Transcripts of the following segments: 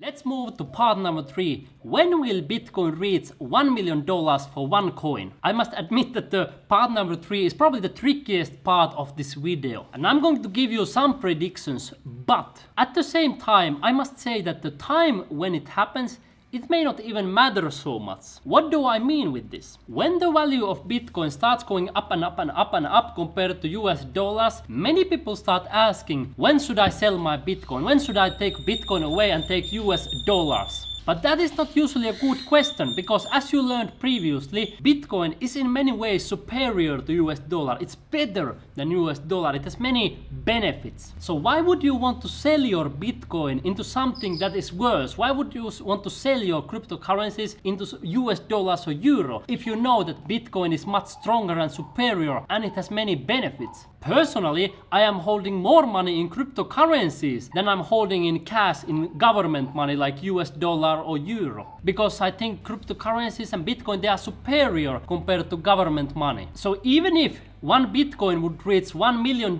Let's move to part number 3. When will Bitcoin reach $1 million for one coin? I must admit that the part number 3 is probably the trickiest part of this video. And I'm going to give you some predictions, but at the same time, I must say that the time when it happens, it may not even matter so much. What do I mean with this? When the value of Bitcoin starts going up and up and up and up compared to US dollars, many people start asking, when should I sell my Bitcoin? When should I take Bitcoin away and take US dollars? But that is not usually a good question, because as you learned previously, Bitcoin is in many ways superior to US dollar. It's better than US dollar. It has many benefits. So why would you want to sell your Bitcoin into something that is worse? Why would you want to sell your cryptocurrencies into US dollars or euro if you know that Bitcoin is much stronger and superior and it has many benefits? Personally, I am holding more money in cryptocurrencies than I'm holding in cash, in government money like US dollar or euro, because I think cryptocurrencies and Bitcoin, they are superior compared to government money. So even if one Bitcoin would reach $1 million,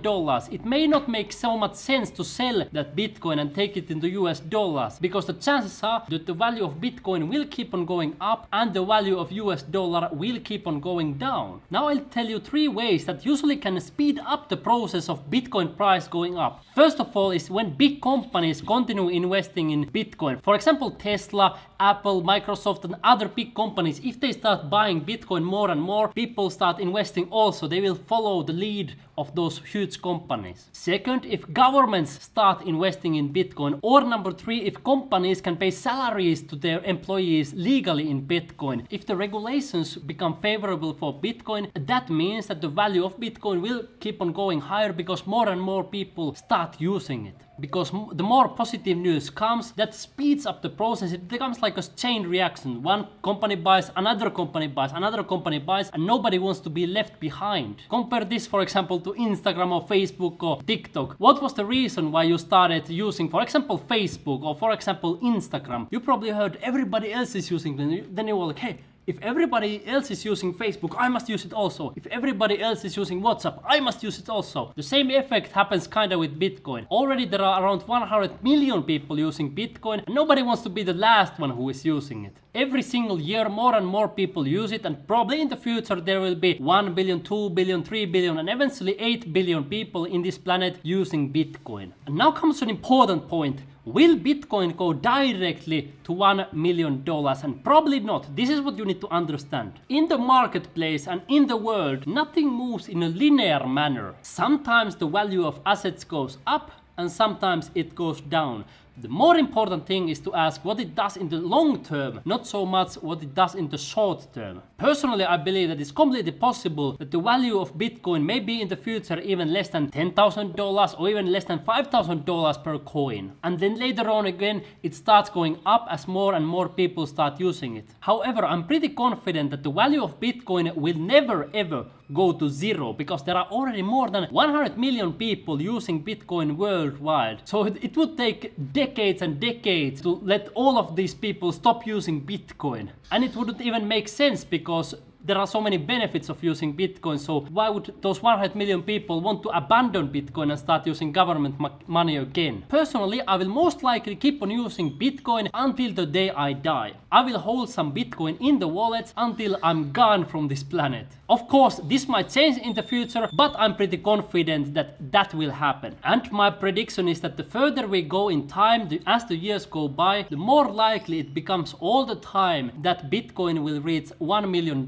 it may not make so much sense to sell that Bitcoin and take it into US dollars, because the chances are that the value of Bitcoin will keep on going up and the value of US dollar will keep on going down. Now I'll tell you 3 ways that usually can speed up the process of Bitcoin price going up. First of all is when big companies continue investing in Bitcoin. For example, Tesla, Apple, Microsoft and other big companies, if they start buying Bitcoin more and more, people start investing also. They will follow the lead of those huge companies. Second, if governments start investing in Bitcoin. Or number 3, if companies can pay salaries to their employees legally in Bitcoin. If the regulations become favorable for Bitcoin, that means that the value of Bitcoin will keep on going higher, because more and more people start using it. Because the more positive news comes, that speeds up the process. It becomes like a chain reaction. One company buys, another company buys, another company buys, and nobody wants to be left behind. Compare this, for example, to Instagram or Facebook or TikTok. What was the reason why you started using, for example, Facebook or, for example, Instagram? You probably heard everybody else is using them. Then you were like, hey, if everybody else is using Facebook, I must use it also. If everybody else is using WhatsApp, I must use it also. The same effect happens kinda with Bitcoin. Already there are around 100 million people using Bitcoin, and nobody wants to be the last one who is using it. Every single year more and more people use it, and probably in the future there will be 1 billion, 2 billion, 3 billion and eventually 8 billion people in this planet using Bitcoin. And now comes an important point. Will Bitcoin go directly to $1 million? And probably not. This is what you need to understand. In the marketplace and in the world, nothing moves in a linear manner. Sometimes the value of assets goes up and sometimes it goes down. The more important thing is to ask what it does in the long term, not so much what it does in the short term. Personally, I believe that it's completely possible that the value of Bitcoin may be in the future even less than $10,000 or even less than $5,000 per coin. And then later on again, it starts going up as more and more people start using it. However, I'm pretty confident that the value of Bitcoin will never ever go to zero, because there are already more than 100 million people using Bitcoin worldwide. So it would take decades and decades to let all of these people stop using Bitcoin. And it wouldn't even make sense, because there are so many benefits of using Bitcoin, so why would those 100 million people want to abandon Bitcoin and start using government money again? Personally, I will most likely keep on using Bitcoin until the day I die. I will hold some Bitcoin in the wallets until I'm gone from this planet. Of course, this might change in the future, but I'm pretty confident that that will happen. And my prediction is that the further we go in time, as the years go by, the more likely it becomes all the time that Bitcoin will reach $1 million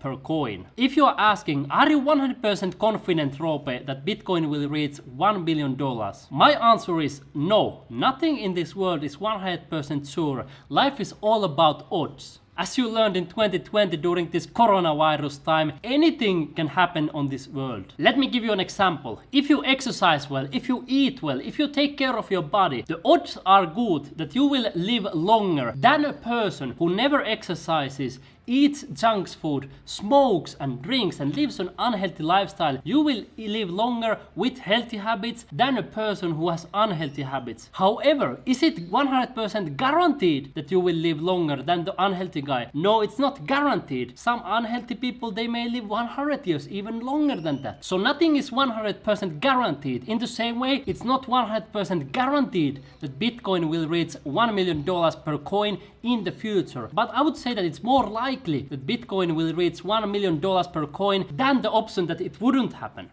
per coin. If you are asking, are you 100% confident, Roope, that Bitcoin will reach $1 billion? My answer is no. Nothing in this world is 100% sure. Life is all about odds. As you learned in 2020 during this coronavirus time, anything can happen on this world. Let me give you an example. If you exercise well, if you eat well, if you take care of your body, the odds are good that you will live longer than a person who never exercises, eats junk food, smokes and drinks and lives an unhealthy lifestyle. You will live longer with healthy habits than a person who has unhealthy habits. However, is it 100% guaranteed that you will live longer than the unhealthy guy. No, it's not guaranteed. Some unhealthy people, they may live 100 years, even longer than that. So nothing is 100% guaranteed. In the same way, it's not 100% guaranteed that Bitcoin will reach $1 million per coin in the future. But I would say that it's more likely that Bitcoin will reach $1 million per coin than the option that it wouldn't happen.